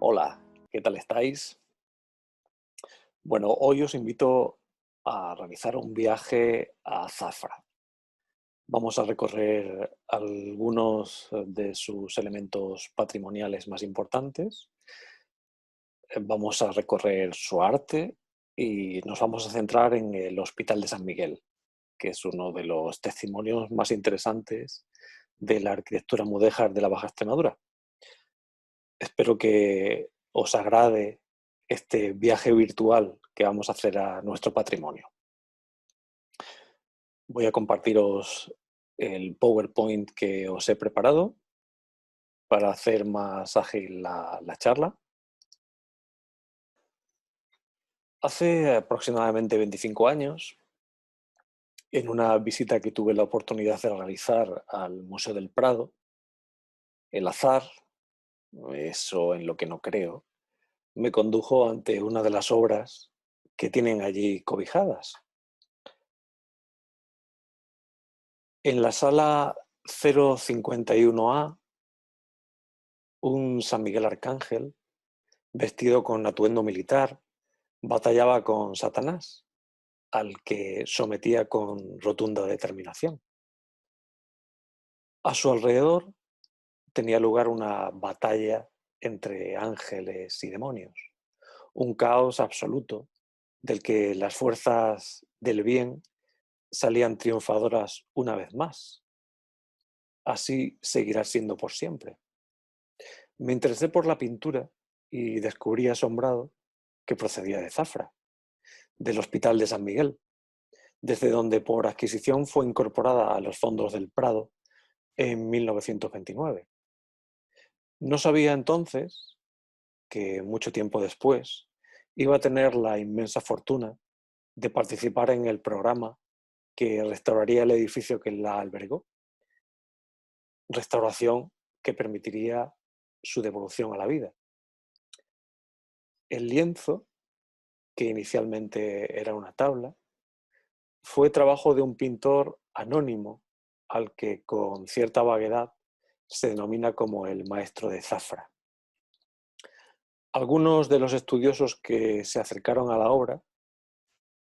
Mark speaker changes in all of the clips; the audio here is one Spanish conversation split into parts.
Speaker 1: Hola, ¿qué tal estáis? Bueno, hoy os invito a realizar un viaje a Zafra. Vamos a recorrer algunos de sus elementos patrimoniales más importantes. Vamos a recorrer su arte y nos vamos a centrar en el Hospital de San Miguel, que es uno de los testimonios más interesantes de la arquitectura mudéjar de la Baja Extremadura. Espero que os agrade este viaje virtual que vamos a hacer a nuestro patrimonio. Voy a compartiros el PowerPoint que os he preparado para hacer más ágil la charla. Hace aproximadamente 25 años, en una visita que tuve la oportunidad de realizar al Museo del Prado, el azar, eso en lo que no creo, me condujo ante una de las obras que tienen allí cobijadas. En la sala 051A, un San Miguel Arcángel, vestido con atuendo militar, batallaba con Satanás, al que sometía con rotunda determinación. A su alrededor tenía lugar una batalla entre ángeles y demonios, un caos absoluto del que las fuerzas del bien salían triunfadoras una vez más. Así seguirá siendo por siempre. Me interesé por la pintura y descubrí asombrado que procedía de Zafra, del Hospital de San Miguel, desde donde por adquisición fue incorporada a los fondos del Prado en 1929. No sabía entonces que mucho tiempo después iba a tener la inmensa fortuna de participar en el programa que restauraría el edificio que la albergó, restauración que permitiría su devolución a la vida. El lienzo, que inicialmente era una tabla, fue trabajo de un pintor anónimo al que con cierta vaguedad se denomina como el maestro de Zafra. Algunos de los estudiosos que se acercaron a la obra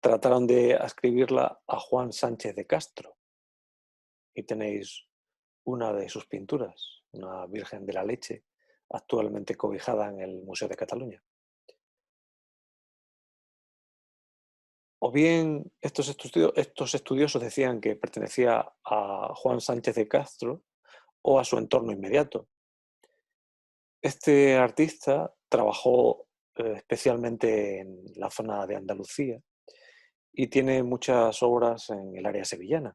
Speaker 1: trataron de ascribirla a Juan Sánchez de Castro, y tenéis una de sus pinturas, una Virgen de la Leche, actualmente cobijada en el Museo de Cataluña. O bien estos estudiosos decían que pertenecía a Juan Sánchez de Castro o a su entorno inmediato. Este artista trabajó especialmente en la zona de Andalucía y tiene muchas obras en el área sevillana.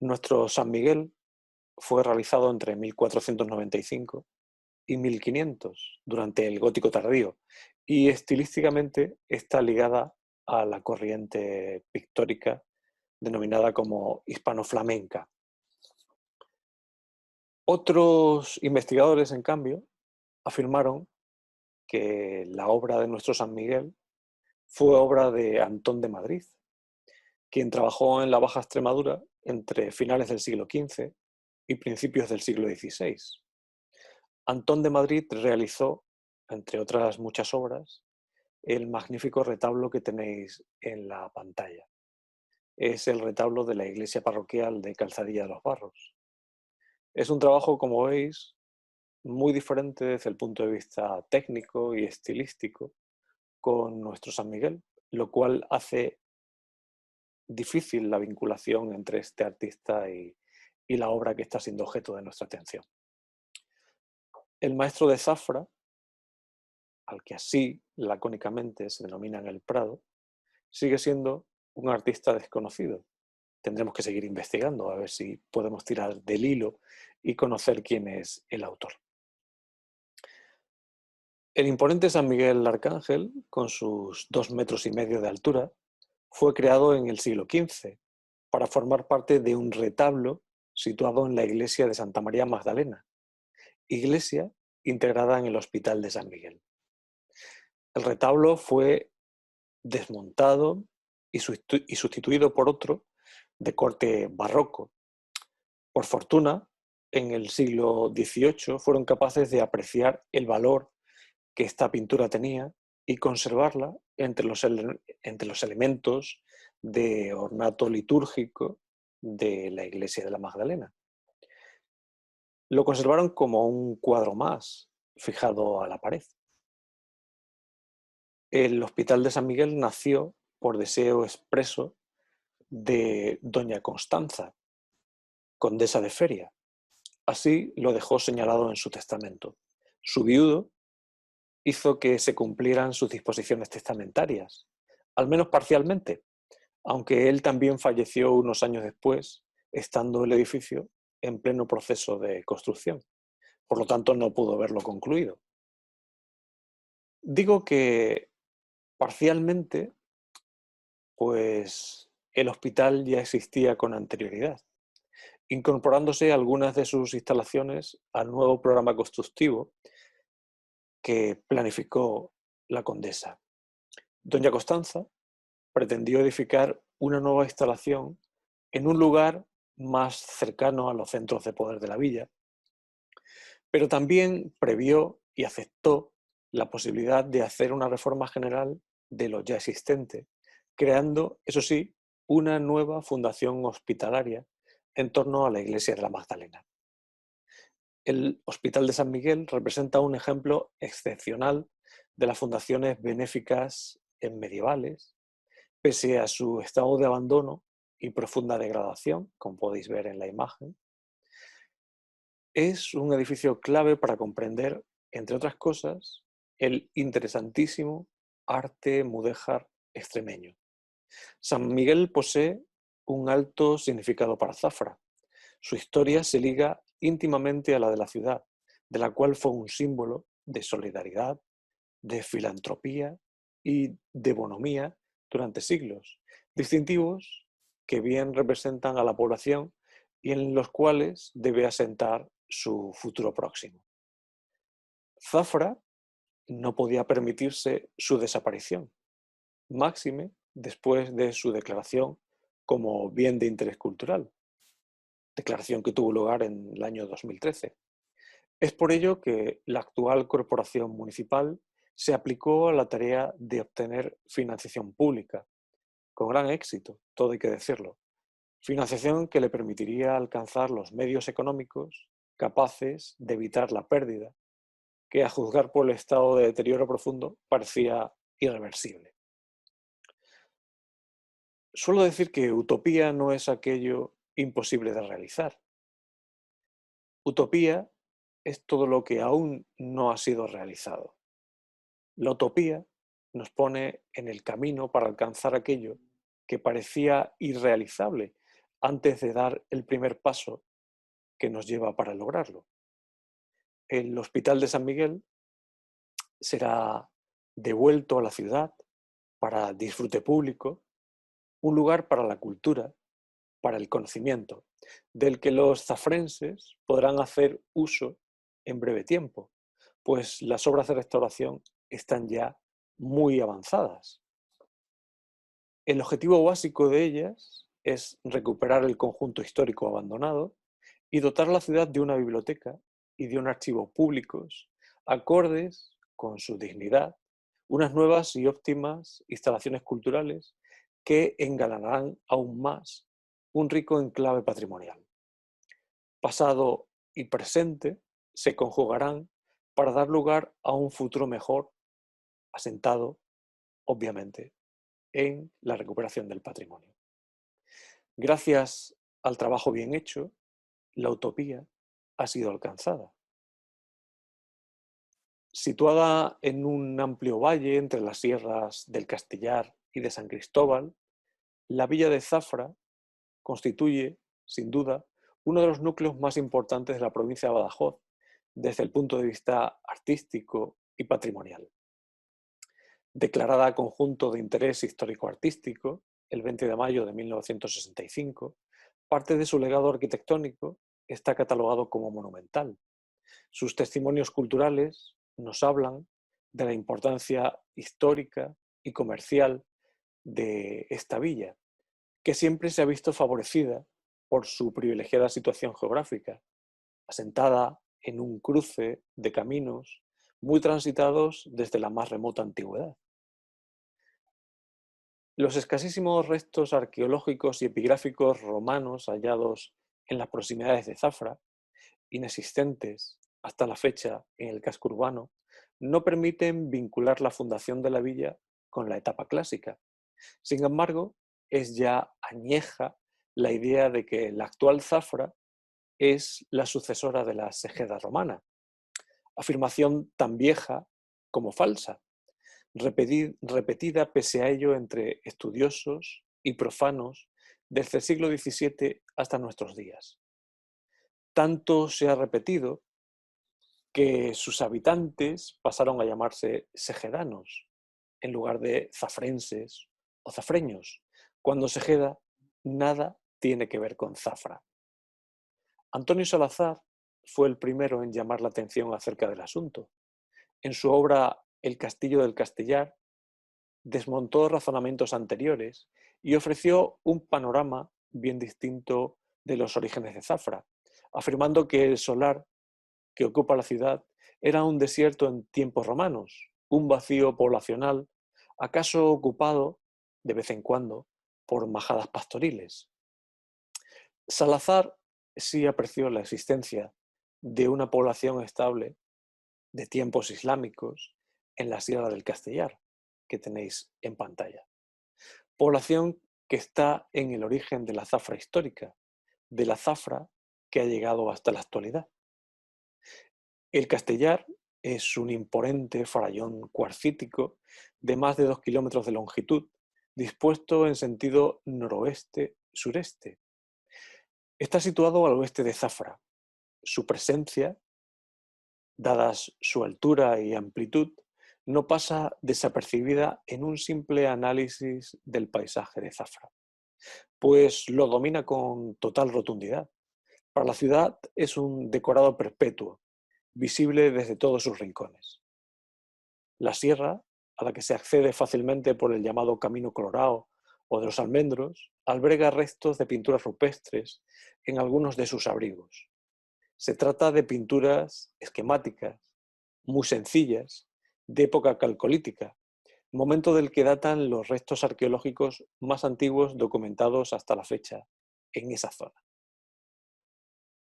Speaker 1: Nuestro San Miguel fue realizado entre 1495 y 1500, durante el gótico tardío, y estilísticamente está ligada a la corriente pictórica denominada como hispano-flamenca. Otros investigadores, en cambio, afirmaron que la obra de nuestro San Miguel fue obra de Antón de Madrid, quien trabajó en la Baja Extremadura entre finales del siglo XV y principios del siglo XVI. Antón de Madrid realizó, entre otras muchas obras, el magnífico retablo que tenéis en la pantalla. Es el retablo de la iglesia parroquial de Calzadilla de los Barros. Es un trabajo, como veis, muy diferente desde el punto de vista técnico y estilístico con nuestro San Miguel, lo cual hace difícil la vinculación entre este artista y la obra que está siendo objeto de nuestra atención. El maestro de Zafra, al que así lacónicamente se denomina en el Prado, sigue siendo un artista desconocido. Tendremos que seguir investigando a ver si podemos tirar del hilo y conocer quién es el autor. El imponente San Miguel Arcángel, con sus 2,5 metros de altura, fue creado en el siglo XV para formar parte de un retablo situado en la iglesia de Santa María Magdalena, iglesia integrada en el Hospital de San Miguel. El retablo fue desmontado y sustituido por otro de corte barroco. Por fortuna, en el siglo XVIII fueron capaces de apreciar el valor que esta pintura tenía y conservarla entre los elementos de ornato litúrgico de la iglesia de la Magdalena. Lo conservaron como un cuadro más, fijado a la pared. El Hospital de San Miguel nació por deseo expreso de doña Constanza, condesa de Feria. Así lo dejó señalado en su testamento. Su viudo hizo que se cumplieran sus disposiciones testamentarias, al menos parcialmente, aunque él también falleció unos años después, estando el edificio en pleno proceso de construcción. Por lo tanto, no pudo verlo concluido. Digo que parcialmente, pues el hospital ya existía con anterioridad, incorporándose algunas de sus instalaciones al nuevo programa constructivo que planificó la condesa. Doña Constanza pretendió edificar una nueva instalación en un lugar más cercano a los centros de poder de la villa, pero también previó y aceptó la posibilidad de hacer una reforma general de lo ya existente, creando, eso sí, una nueva fundación hospitalaria en torno a la iglesia de la Magdalena. El Hospital de San Miguel representa un ejemplo excepcional de las fundaciones benéficas medievales, pese a su estado de abandono y profunda degradación, como podéis ver en la imagen. Es un edificio clave para comprender, entre otras cosas, el interesantísimo arte mudéjar extremeño. San Miguel posee un alto significado para Zafra. Su historia se liga íntimamente a la de la ciudad, de la cual fue un símbolo de solidaridad, de filantropía y de bonomía durante siglos, distintivos que bien representan a la población y en los cuales debe asentar su futuro próximo. Zafra no podía permitirse su desaparición, máxime después de su declaración como bien de interés cultural, declaración que tuvo lugar en el año 2013. Es por ello que la actual corporación municipal se aplicó a la tarea de obtener financiación pública, con gran éxito, todo hay que decirlo. Financiación que le permitiría alcanzar los medios económicos capaces de evitar la pérdida, que a juzgar por el estado de deterioro profundo parecía irreversible. Suelo decir que utopía no es aquello imposible de realizar. Utopía es todo lo que aún no ha sido realizado. La utopía nos pone en el camino para alcanzar aquello que parecía irrealizable antes de dar el primer paso que nos lleva para lograrlo. El Hospital de San Miguel será devuelto a la ciudad para disfrute público, un lugar para la cultura, para el conocimiento, del que los zafrenses podrán hacer uso en breve tiempo, pues las obras de restauración están ya muy avanzadas. El objetivo básico de ellas es recuperar el conjunto histórico abandonado y dotar a la ciudad de una biblioteca y de un archivo públicos acordes con su dignidad, unas nuevas y óptimas instalaciones culturales que engalanarán aún más un rico enclave patrimonial. Pasado y presente se conjugarán para dar lugar a un futuro mejor, asentado, obviamente, en la recuperación del patrimonio. Gracias al trabajo bien hecho, la utopía ha sido alcanzada. Situada en un amplio valle entre las sierras del Castillar y de San Cristóbal, la villa de Zafra constituye, sin duda, uno de los núcleos más importantes de la provincia de Badajoz desde el punto de vista artístico y patrimonial. Declarada Conjunto de Interés Histórico-Artístico el 20 de mayo de 1965, parte de su legado arquitectónico está catalogado como monumental. Sus testimonios culturales nos hablan de la importancia histórica y comercial de esta villa, que siempre se ha visto favorecida por su privilegiada situación geográfica, asentada en un cruce de caminos muy transitados desde la más remota antigüedad. Los escasísimos restos arqueológicos y epigráficos romanos hallados en las proximidades de Zafra, inexistentes hasta la fecha en el casco urbano, no permiten vincular la fundación de la villa con la etapa clásica. Sin embargo, es ya añeja la idea de que la actual Zafra es la sucesora de la Segeda romana, afirmación tan vieja como falsa, repetida pese a ello entre estudiosos y profanos desde el siglo XVII hasta nuestros días. Tanto se ha repetido que sus habitantes pasaron a llamarse segedanos en lugar de zafrenses o zafreños, cuando Segeda nada tiene que ver con Zafra. Antonio Salazar fue el primero en llamar la atención acerca del asunto. En su obra El castillo del Castellar, desmontó razonamientos anteriores y ofreció un panorama bien distinto de los orígenes de Zafra, afirmando que el solar que ocupa la ciudad era un desierto en tiempos romanos, un vacío poblacional, acaso ocupado, de vez en cuando, por majadas pastoriles. Salazar sí apreció la existencia de una población estable de tiempos islámicos en la Sierra del Castellar, que tenéis en pantalla. Población que está en el origen de la zafra histórica, de la zafra que ha llegado hasta la actualidad. El Castellar es un imponente farallón cuarcítico de más de 2 kilómetros de longitud, dispuesto en sentido noroeste-sureste. Está situado al oeste de Zafra. Su presencia, dadas su altura y amplitud, no pasa desapercibida en un simple análisis del paisaje de Zafra, pues lo domina con total rotundidad. Para la ciudad es un decorado perpetuo, visible desde todos sus rincones. La sierra, a la que se accede fácilmente por el llamado Camino Colorado o de los Almendros, alberga restos de pinturas rupestres en algunos de sus abrigos. Se trata de pinturas esquemáticas, muy sencillas, de época calcolítica, momento del que datan los restos arqueológicos más antiguos documentados hasta la fecha en esa zona.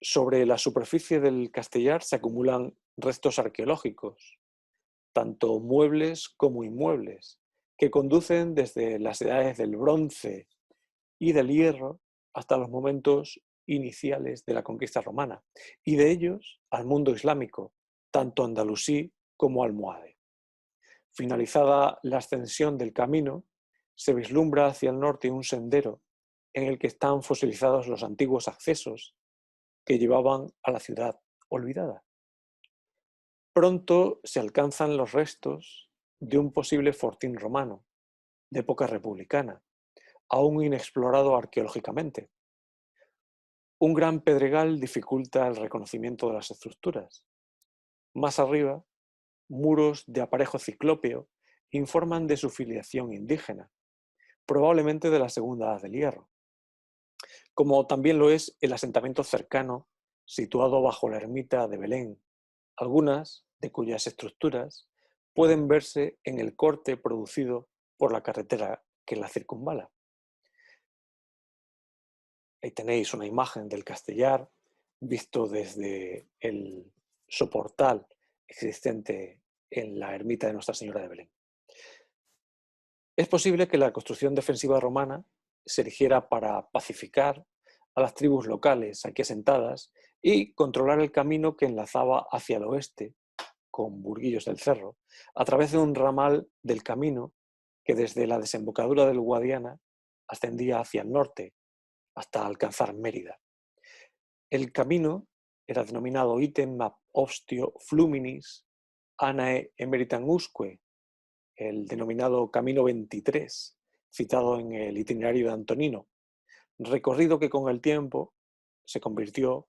Speaker 1: Sobre la superficie del Castellar se acumulan restos arqueológicos, tanto muebles como inmuebles, que conducen desde las edades del bronce y del hierro hasta los momentos iniciales de la conquista romana, y de ellos al mundo islámico, tanto andalusí como almohade. Finalizada la ascensión del camino, se vislumbra hacia el norte un sendero en el que están fosilizados los antiguos accesos que llevaban a la ciudad olvidada. Pronto se alcanzan los restos de un posible fortín romano, de época republicana, aún inexplorado arqueológicamente. Un gran pedregal dificulta el reconocimiento de las estructuras. Más arriba, muros de aparejo ciclópeo informan de su filiación indígena, probablemente de la Segunda Edad del Hierro, como también lo es el asentamiento cercano situado bajo la ermita de Belén, algunas de cuyas estructuras pueden verse en el corte producido por la carretera que la circunvala. Ahí tenéis una imagen del Castellar visto desde el soportal existente en la ermita de Nuestra Señora de Belén. Es posible que la construcción defensiva romana se erigiera para pacificar a las tribus locales aquí asentadas y controlar el camino que enlazaba hacia el oeste con Burguillos del Cerro, a través de un ramal del camino que desde la desembocadura del Guadiana ascendía hacia el norte hasta alcanzar Mérida. El camino era denominado item ab ostio fluminis anae emeritam usque, el denominado Camino 23, citado en el itinerario de Antonino, recorrido que con el tiempo se convirtió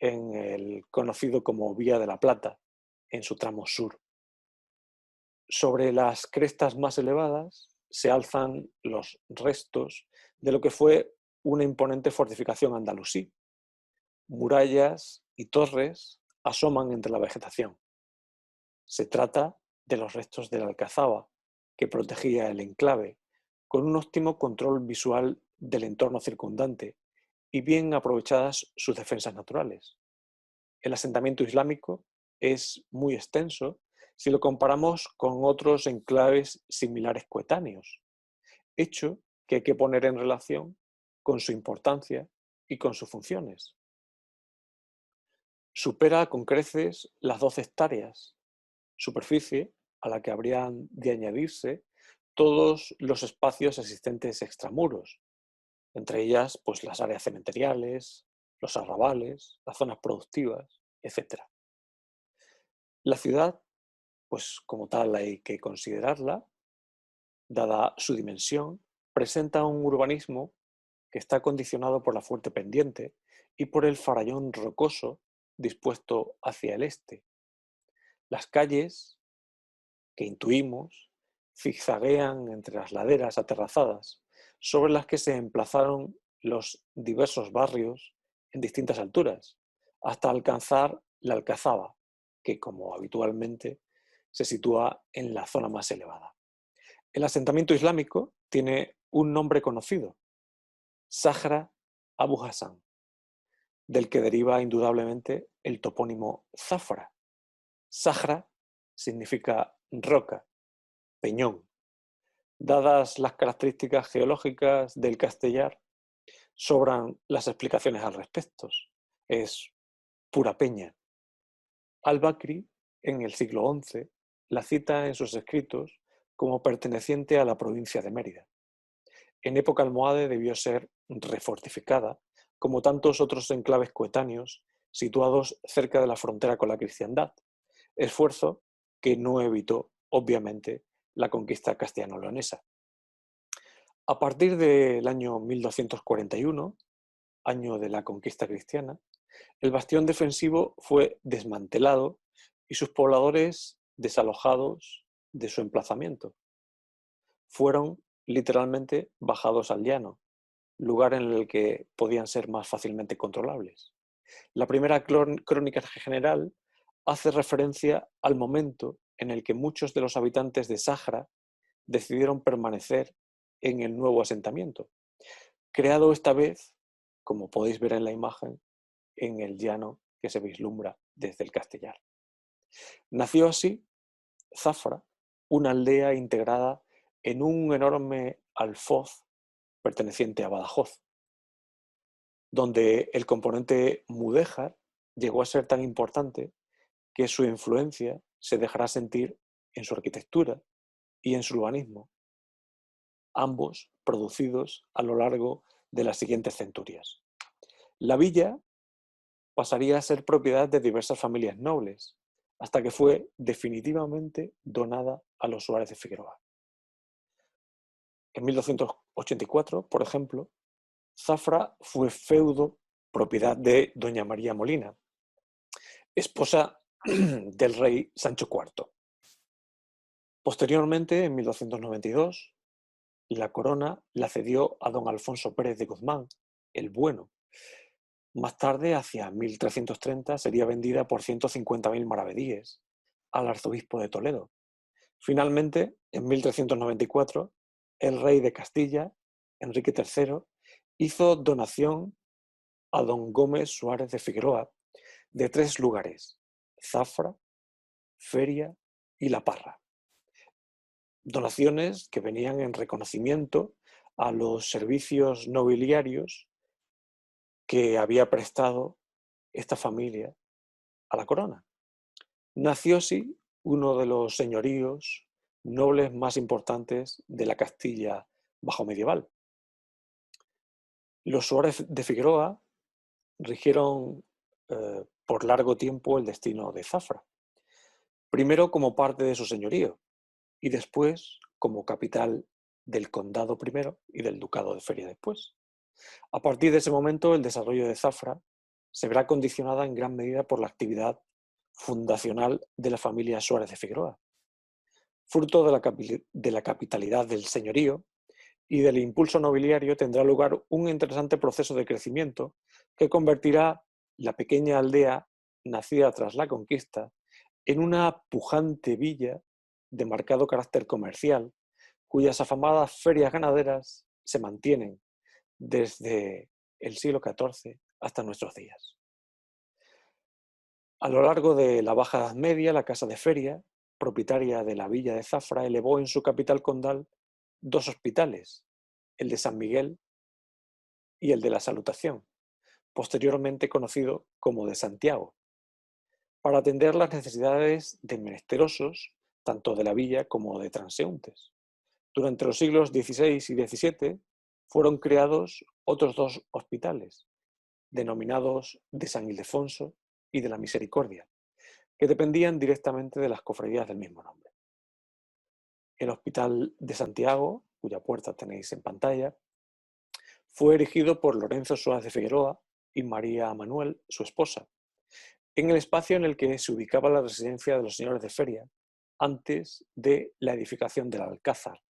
Speaker 1: en el conocido como Vía de la Plata, en su tramo sur. Sobre las crestas más elevadas se alzan los restos de lo que fue una imponente fortificación andalusí. Murallas y torres asoman entre la vegetación. Se trata de los restos de la alcazaba que protegía el enclave, con un óptimo control visual del entorno circundante y bien aprovechadas sus defensas naturales. El asentamiento islámico es muy extenso si lo comparamos con otros enclaves similares coetáneos, hecho que hay que poner en relación con su importancia y con sus funciones. Supera con creces las 12 hectáreas, superficie a la que habrían de añadirse todos los espacios existentes extramuros, entre ellas pues, las áreas cementeriales, los arrabales, las zonas productivas, etc. La ciudad, pues como tal hay que considerarla, dada su dimensión, presenta un urbanismo que está condicionado por la fuerte pendiente y por el farallón rocoso dispuesto hacia el este. Las calles, que intuimos, zigzaguean entre las laderas aterrazadas, sobre las que se emplazaron los diversos barrios en distintas alturas, hasta alcanzar la Alcazaba, que como habitualmente se sitúa en la zona más elevada. El asentamiento islámico tiene un nombre conocido, Zahra Abu Hassan, del que deriva indudablemente el topónimo Zafra. Zahra significa roca, peñón. Dadas las características geológicas del Castellar, sobran las explicaciones al respecto. Es pura peña. Al-Bakri, en el siglo XI, la cita en sus escritos como perteneciente a la provincia de Mérida. En época almohade debió ser refortificada, como tantos otros enclaves coetáneos situados cerca de la frontera con la cristiandad, esfuerzo que no evitó, obviamente, la conquista castellano-leonesa. A partir del año 1241, año de la conquista cristiana, el bastión defensivo fue desmantelado y sus pobladores desalojados de su emplazamiento. Fueron literalmente bajados al llano, lugar en el que podían ser más fácilmente controlables. La primera crónica general hace referencia al momento en el que muchos de los habitantes de Zahra decidieron permanecer en el nuevo asentamiento, creado esta vez, como podéis ver en la imagen, en el llano que se vislumbra desde el Castellar. Nació así Zafra, una aldea integrada en un enorme alfoz perteneciente a Badajoz, donde el componente mudéjar llegó a ser tan importante que su influencia se dejará sentir en su arquitectura y en su urbanismo, ambos producidos a lo largo de las siguientes centurias. La villa pasaría a ser propiedad de diversas familias nobles, hasta que fue definitivamente donada a los Suárez de Figueroa. En 1284, por ejemplo, Zafra fue feudo propiedad de doña María Molina, esposa del rey Sancho IV. Posteriormente, en 1292, la corona la cedió a don Alfonso Pérez de Guzmán, el Bueno. Más tarde, hacia 1330, sería vendida por 150.000 maravedíes al arzobispo de Toledo. Finalmente, en 1394, el rey de Castilla, Enrique III, hizo donación a don Gómez Suárez de Figueroa de 3 lugares, Zafra, Feria y La Parra. Donaciones que venían en reconocimiento a los servicios nobiliarios que había prestado esta familia a la corona. Nació así uno de los señoríos nobles más importantes de la Castilla bajo medieval. Los Suárez de Figueroa rigieron por largo tiempo el destino de Zafra, primero como parte de su señorío y después como capital del condado primero y del ducado de Feria después. A partir de ese momento, el desarrollo de Zafra se verá condicionada en gran medida por la actividad fundacional de la familia Suárez de Figueroa. Fruto de la capitalidad del señorío y del impulso nobiliario tendrá lugar un interesante proceso de crecimiento que convertirá la pequeña aldea nacida tras la conquista en una pujante villa de marcado carácter comercial, cuyas afamadas ferias ganaderas se mantienen desde el siglo XIV hasta nuestros días. A lo largo de la Baja Edad Media, la Casa de Feria, propietaria de la villa de Zafra, elevó en su capital condal dos hospitales, el de San Miguel y el de la Salutación, posteriormente conocido como de Santiago, para atender las necesidades de menesterosos, tanto de la villa como de transeúntes. Durante los siglos XVI y XVII fueron creados otros dos hospitales, denominados de San Ildefonso y de la Misericordia, que dependían directamente de las cofradías del mismo nombre. El Hospital de Santiago, cuya puerta tenéis en pantalla, fue erigido por Lorenzo Suárez de Figueroa y María Manuel, su esposa, en el espacio en el que se ubicaba la residencia de los señores de Feria, antes de la edificación del Alcázar,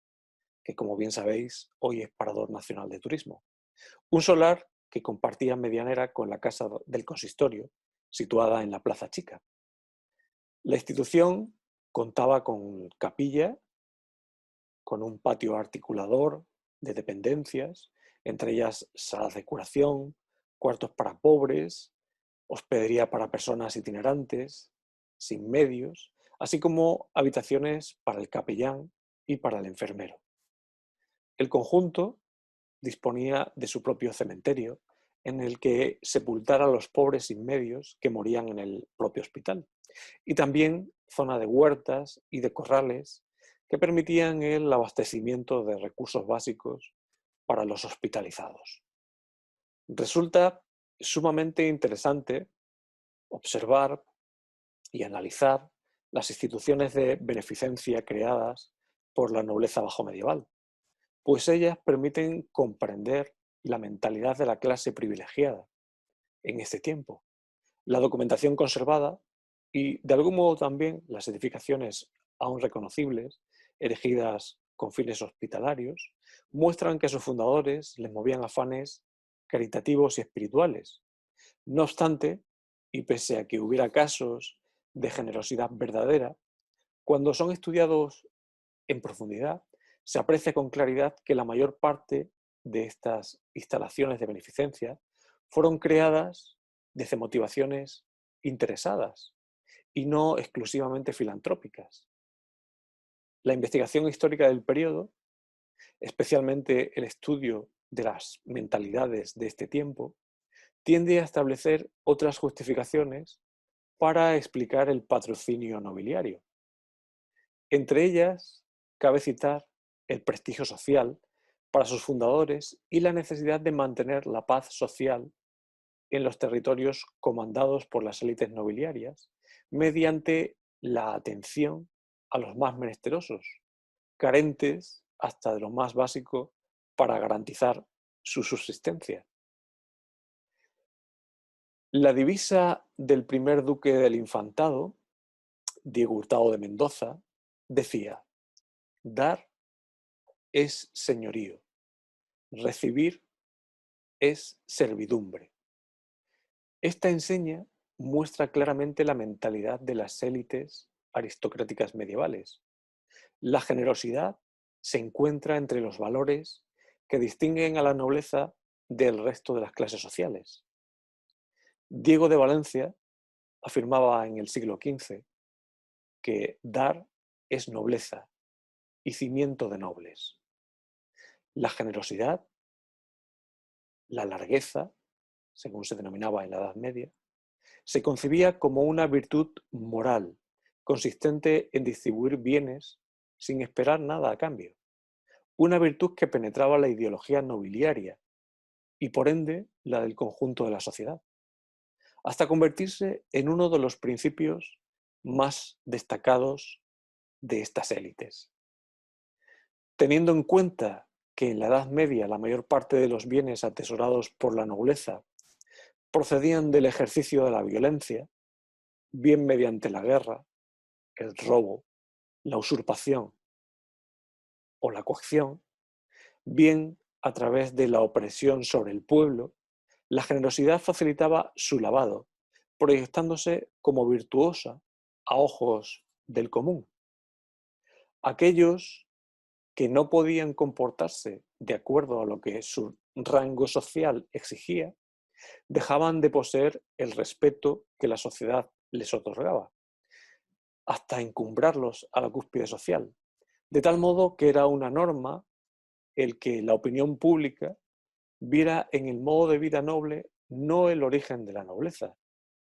Speaker 1: que como bien sabéis, hoy es Parador Nacional de Turismo. Un solar que compartía medianera con la Casa del Consistorio, situada en la Plaza Chica. La institución contaba con capilla, con un patio articulador de dependencias, entre ellas salas de curación, cuartos para pobres, hospedería para personas itinerantes, sin medios, así como habitaciones para el capellán y para el enfermero. El conjunto disponía de su propio cementerio, en el que sepultar a los pobres sin medios que morían en el propio hospital, y también zona de huertas y de corrales que permitían el abastecimiento de recursos básicos para los hospitalizados. Resulta sumamente interesante observar y analizar las instituciones de beneficencia creadas por la nobleza bajomedieval, pues ellas permiten comprender la mentalidad de la clase privilegiada en este tiempo, la documentación conservada y, de algún modo también, las edificaciones aún reconocibles, erigidas con fines hospitalarios, muestran que sus fundadores les movían afanes caritativos y espirituales. No obstante, y pese a que hubiera casos de generosidad verdadera, cuando son estudiados en profundidad, se aprecia con claridad que la mayor parte de estas instalaciones de beneficencia fueron creadas desde motivaciones interesadas y no exclusivamente filantrópicas. La investigación histórica del periodo, especialmente el estudio de las mentalidades de este tiempo, tiende a establecer otras justificaciones para explicar el patrocinio nobiliario. Entre ellas, cabe citar el prestigio social para sus fundadores y la necesidad de mantener la paz social en los territorios comandados por las élites nobiliarias mediante la atención a los más menesterosos, carentes hasta de lo más básico para garantizar su subsistencia. La divisa del primer duque del Infantado, Diego Hurtado de Mendoza, decía: dar es señorío, recibir es servidumbre. Esta enseña muestra claramente la mentalidad de las élites aristocráticas medievales. La generosidad se encuentra entre los valores que distinguen a la nobleza del resto de las clases sociales. Diego de Valencia afirmaba en el siglo XV que dar es nobleza y cimiento de nobles. La generosidad, la largueza, según se denominaba en la Edad Media, se concebía como una virtud moral, consistente en distribuir bienes sin esperar nada a cambio. Una virtud que penetraba la ideología nobiliaria y por ende la del conjunto de la sociedad, hasta convertirse en uno de los principios más destacados de estas élites. Teniendo en cuenta que en la Edad Media la mayor parte de los bienes atesorados por la nobleza procedían del ejercicio de la violencia, bien mediante la guerra, el robo, la usurpación o la coacción, bien a través de la opresión sobre el pueblo, la generosidad facilitaba su lavado, proyectándose como virtuosa a ojos del común. Aquellos que no podían comportarse de acuerdo a lo que su rango social exigía, dejaban de poseer el respeto que la sociedad les otorgaba, hasta encumbrarlos a la cúspide social, de tal modo que era una norma el que la opinión pública viera en el modo de vida noble no el origen de la nobleza,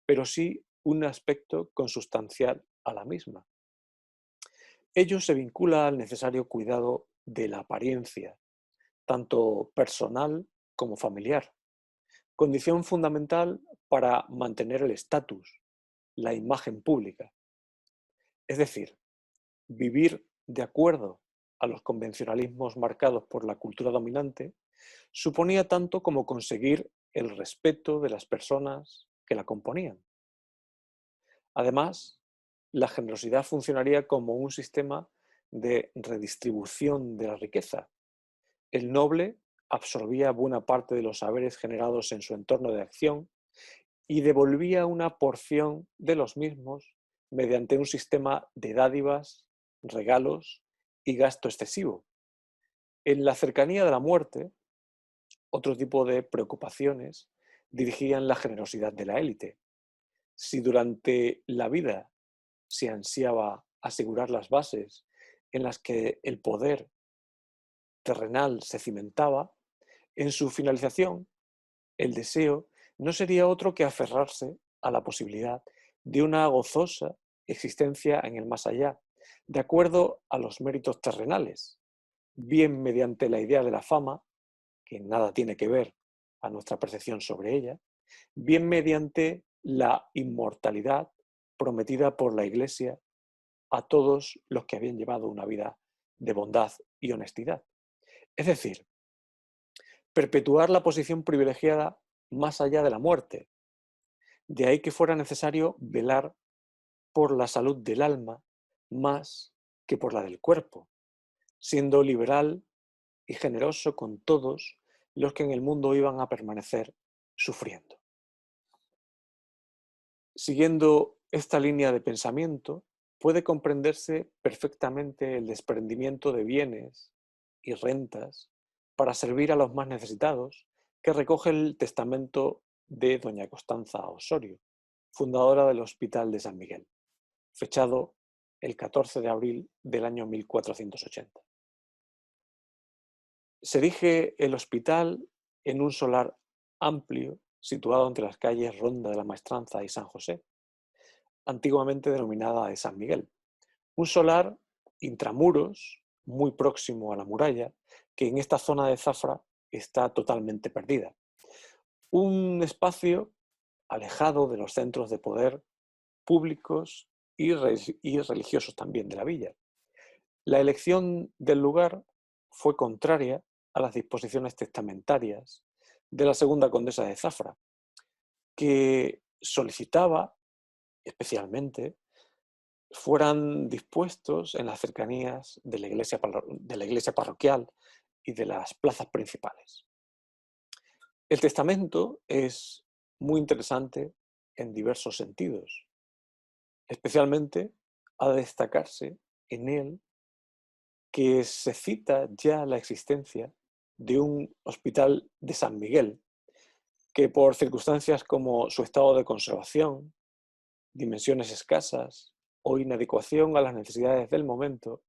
Speaker 1: pero sí un aspecto consustancial a la misma. Ello se vincula al necesario cuidado de la apariencia, tanto personal como familiar, condición fundamental para mantener el estatus, la imagen pública. Es decir, vivir de acuerdo a los convencionalismos marcados por la cultura dominante suponía tanto como conseguir el respeto de las personas que la componían. Además, la generosidad funcionaría como un sistema de redistribución de la riqueza. El noble absorbía buena parte de los saberes generados en su entorno de acción y devolvía una porción de los mismos mediante un sistema de dádivas, regalos y gasto excesivo. En la cercanía de la muerte, otro tipo de preocupaciones dirigían la generosidad de la élite. Si durante la vida se ansiaba asegurar las bases en las que el poder terrenal se cimentaba, en su finalización, el deseo no sería otro que aferrarse a la posibilidad de una gozosa existencia en el más allá, de acuerdo a los méritos terrenales, bien mediante la idea de la fama, que nada tiene que ver a nuestra percepción sobre ella, bien mediante la inmortalidad prometida por la Iglesia a todos los que habían llevado una vida de bondad y honestidad. Es decir, perpetuar la posición privilegiada más allá de la muerte. De ahí que fuera necesario velar por la salud del alma más que por la del cuerpo, siendo liberal y generoso con todos los que en el mundo iban a permanecer sufriendo. Siguiendo esta línea de pensamiento, puede comprenderse perfectamente el desprendimiento de bienes y rentas para servir a los más necesitados que recoge el testamento de doña Constanza Osorio, fundadora del Hospital de San Miguel, fechado el 14 de abril del año 1480. Se erige el hospital en un solar amplio situado entre las calles Ronda de la Maestranza y San José, antiguamente denominada de San Miguel. Un solar intramuros, muy próximo a la muralla, que en esta zona de Zafra está totalmente perdida. Un espacio alejado de los centros de poder públicos y religiosos también de la villa. La elección del lugar fue contraria a las disposiciones testamentarias de la segunda condesa de Zafra, que solicitaba especialmente fueran dispuestos en las cercanías de la iglesia parroquial y de las plazas principales. El testamento es muy interesante en diversos sentidos. Especialmente ha de destacarse en él que se cita ya la existencia de un hospital de San Miguel, que por circunstancias como su estado de conservación, dimensiones escasas o inadecuación a las necesidades del momento,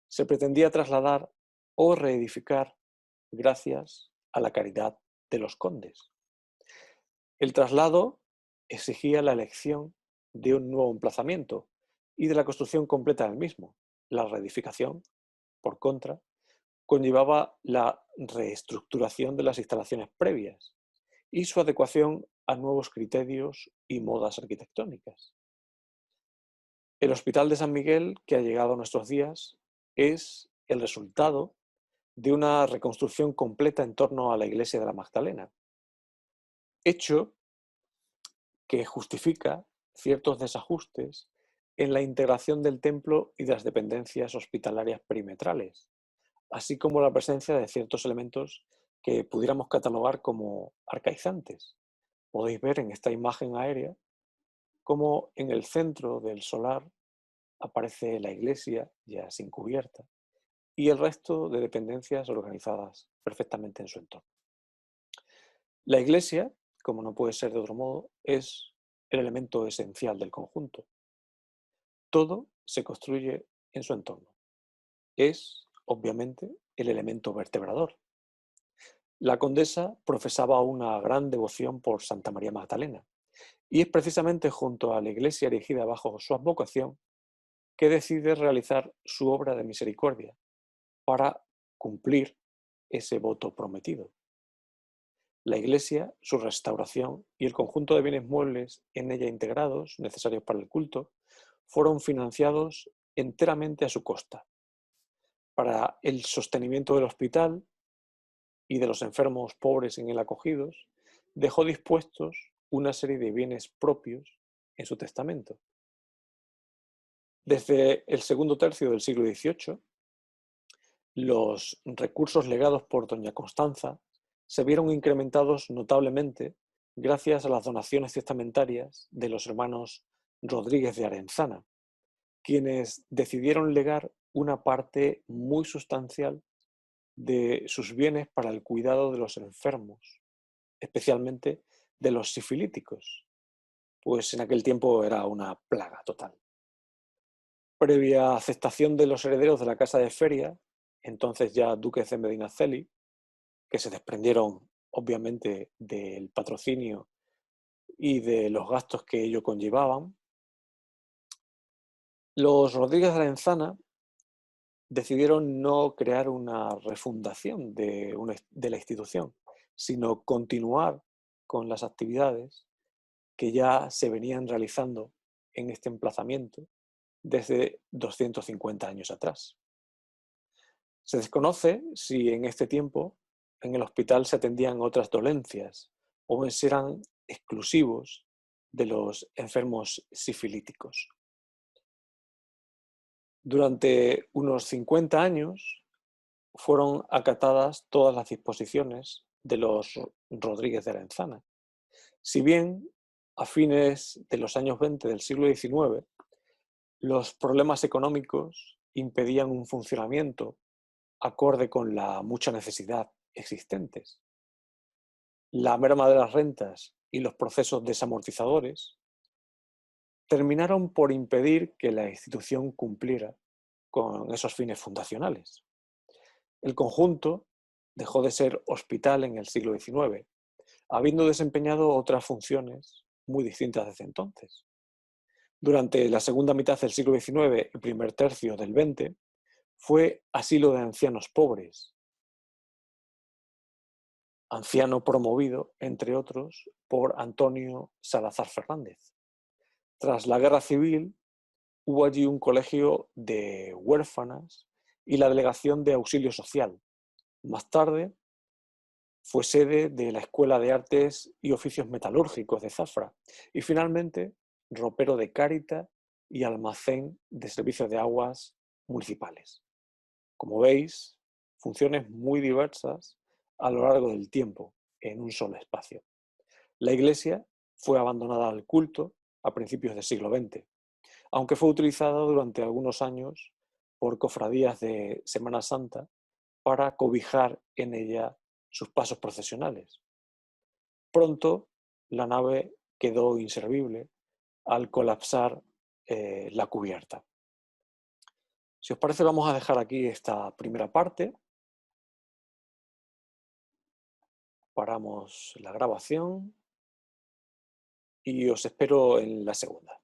Speaker 1: se pretendía trasladar o reedificar gracias a la caridad de los condes. El traslado exigía la elección de un nuevo emplazamiento y de la construcción completa del mismo. La reedificación, por contra, conllevaba la reestructuración de las instalaciones previas y su adecuación a nuevos criterios y modas arquitectónicas. El Hospital de San Miguel, que ha llegado a nuestros días, es el resultado de una reconstrucción completa en torno a la iglesia de la Magdalena, hecho que justifica ciertos desajustes en la integración del templo y de las dependencias hospitalarias perimetrales, así como la presencia de ciertos elementos que pudiéramos catalogar como arcaizantes. Podéis ver en esta imagen aérea cómo en el centro del solar aparece la iglesia ya sin cubierta y el resto de dependencias organizadas perfectamente en su entorno. La iglesia, como no puede ser de otro modo, es el elemento esencial del conjunto. Todo se construye en su entorno. Es, obviamente, el elemento vertebrador. La condesa profesaba una gran devoción por Santa María Magdalena, y es precisamente junto a la iglesia erigida bajo su advocación que decide realizar su obra de misericordia para cumplir ese voto prometido. La iglesia, su restauración y el conjunto de bienes muebles en ella integrados, necesarios para el culto, fueron financiados enteramente a su costa. Para el sostenimiento del hospital y de los enfermos pobres en él acogidos, dejó dispuestos una serie de bienes propios en su testamento. Desde el segundo tercio del siglo XVIII, los recursos legados por doña Constanza se vieron incrementados notablemente gracias a las donaciones testamentarias de los hermanos Rodríguez de Arenzana, quienes decidieron legar una parte muy sustancial de sus bienes para el cuidado de los enfermos, especialmente de los sifilíticos, pues en aquel tiempo era una plaga total. Previa aceptación de los herederos de la Casa de Feria, entonces ya duques de Medinaceli, que se desprendieron obviamente del patrocinio y de los gastos que ello conllevaban, los Rodríguez de Arenzana decidieron no crear una refundación de la institución, sino continuar con las actividades que ya se venían realizando en este emplazamiento desde 250 años atrás. Se desconoce si en este tiempo en el hospital se atendían otras dolencias o si eran exclusivos de los enfermos sifilíticos. Durante unos 50 años fueron acatadas todas las disposiciones de los Rodríguez de Arenzana. Si bien a fines de los años 20 del siglo XIX los problemas económicos impedían un funcionamiento acorde con la mucha necesidad existentes. La merma de las rentas y los procesos desamortizadores terminaron por impedir que la institución cumpliera con esos fines fundacionales. El conjunto dejó de ser hospital en el siglo XIX, habiendo desempeñado otras funciones muy distintas desde entonces. Durante la segunda mitad del siglo XIX y primer tercio del XX, fue asilo de ancianos pobres, anciano promovido, entre otros, por Antonio Salazar Fernández. Tras la Guerra Civil, hubo allí un colegio de huérfanas y la Delegación de Auxilio Social. Más tarde, fue sede de la Escuela de Artes y Oficios Metalúrgicos de Zafra y finalmente ropero de Cáritas y almacén de servicios de aguas municipales. Como veis, funciones muy diversas a lo largo del tiempo en un solo espacio. La iglesia fue abandonada al culto a principios del siglo XX, aunque fue utilizada durante algunos años por cofradías de Semana Santa para cobijar en ella sus pasos procesionales. Pronto la nave quedó inservible al colapsar la cubierta. Si os parece, vamos a dejar aquí esta primera parte. Paramos la grabación y os espero en la segunda.